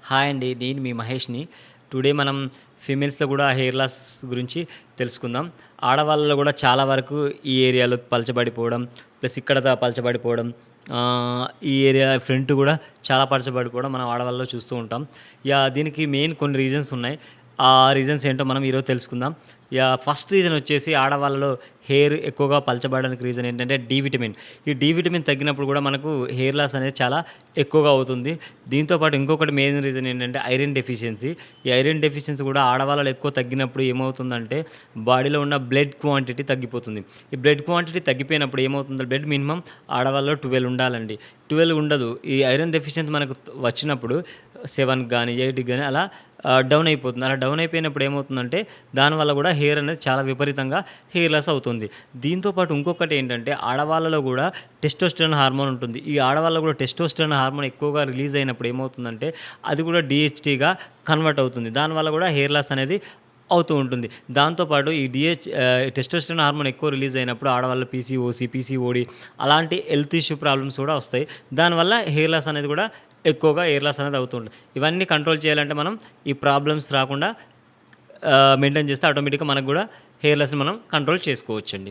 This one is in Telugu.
హాయ్ అండి. నేను మీ మహేష్‌ని. టుడే మనం ఫీమేల్స్‌లో గూడా హెయిర్ లాస్ గురించి తెలుసుకుందాం. ఆడవాళ్ళలో గూడా చాలా వరకు ఈ ఏరియాలో పలచబడిపోవడం, ప్లస్ ఇక్కడ పలచబడిపోవడం, ఈ ఏరియా ఫ్రంట్ గూడా చాలా పలచబడిపోవడం మనం ఆడవాళ్ళలో చూస్తూ ఉంటాం. దీనికి మెయిన్ కొన్ని రీజన్స్ ఉన్నాయి. ఆ రీజన్స్ ఏంటో మనం ఈరోజు తెలుసుకుందాం. ఫస్ట్ రీజన్ వచ్చేసి ఆడవాళ్ళలో హెయిర్ ఎక్కువగా పలచబడడానికి రీజన్ ఏంటంటే డి విటమిన్. ఈ డి విటమిన్ తగ్గినప్పుడు కూడా మనకు హెయిర్ లాస్ అనేది చాలా ఎక్కువగా అవుతుంది. దీంతో పాటు ఇంకొకటి మెయిన్ రీజన్ ఏంటంటే ఐరన్ డెఫిషియన్సీ. ఈ ఐరన్ డెఫిషియన్సీ కూడా ఆడవాళ్ళలో ఎక్కువ తగ్గినప్పుడు ఏమవుతుందంటే బాడీలో ఉన్న బ్లడ్ క్వాంటిటీ తగ్గిపోతుంది. ఈ బ్లడ్ క్వాంటిటీ తగ్గిపోయినప్పుడు ఏమవుతుంది, బ్లడ్ మినిమం ఆడవాళ్ళలో 12 ఉండాలండి. 12 ఉండదు. ఈ ఐరన్ డెఫిషియన్సీ మనకు వచ్చినప్పుడు 7 గానీ, 8 గానీ అలా డౌన్ అయిపోతుంది. అలా డౌన్ అయిపోయినప్పుడు ఏమవుతుందంటే దానివల్ల కూడా హెయిర్ అనేది చాలా విపరీతంగా హెయిర్ లాస్ అవుతుంది. దీంతో పాటు ఇంకొకటి ఏంటంటే ఆడవాళ్ళలో కూడా టెస్టోస్టెరాన్ హార్మోన్ ఉంటుంది. ఈ ఆడవాళ్ళలో కూడా టెస్టోస్టెరాన్ హార్మోన్ ఎక్కువగా రిలీజ్ అయినప్పుడు ఏమవుతుందంటే అది కూడా డీహెచ్టీగా కన్వర్ట్ అవుతుంది. దానివల్ల కూడా హెయిర్ లాస్ అనేది అవుతూ ఉంటుంది. దాంతోపాటు ఈ టెస్టోస్టెరాన్ హార్మోన్ ఎక్కువ రిలీజ్ అయినప్పుడు ఆడవాళ్ళు పీసీఓసీ, పీసీఓడి అలాంటి హెల్త్ ఇష్యూ ప్రాబ్లమ్స్ కూడా వస్తాయి. దానివల్ల హెయిర్ లాస్ అనేది కూడా ఎక్కువగా హెయిర్ లాస్ అనేది అవుతుంటుంది. ఇవన్నీ కంట్రోల్ చేయాలంటే మనం ఈ ప్రాబ్లమ్స్ రాకుండా మెయింటైన్ చేస్తే ఆటోమేటిక్‌గా మనకు కూడా హెయిర్ లాస్‌ని మనం కంట్రోల్ చేసుకోవచ్చండి.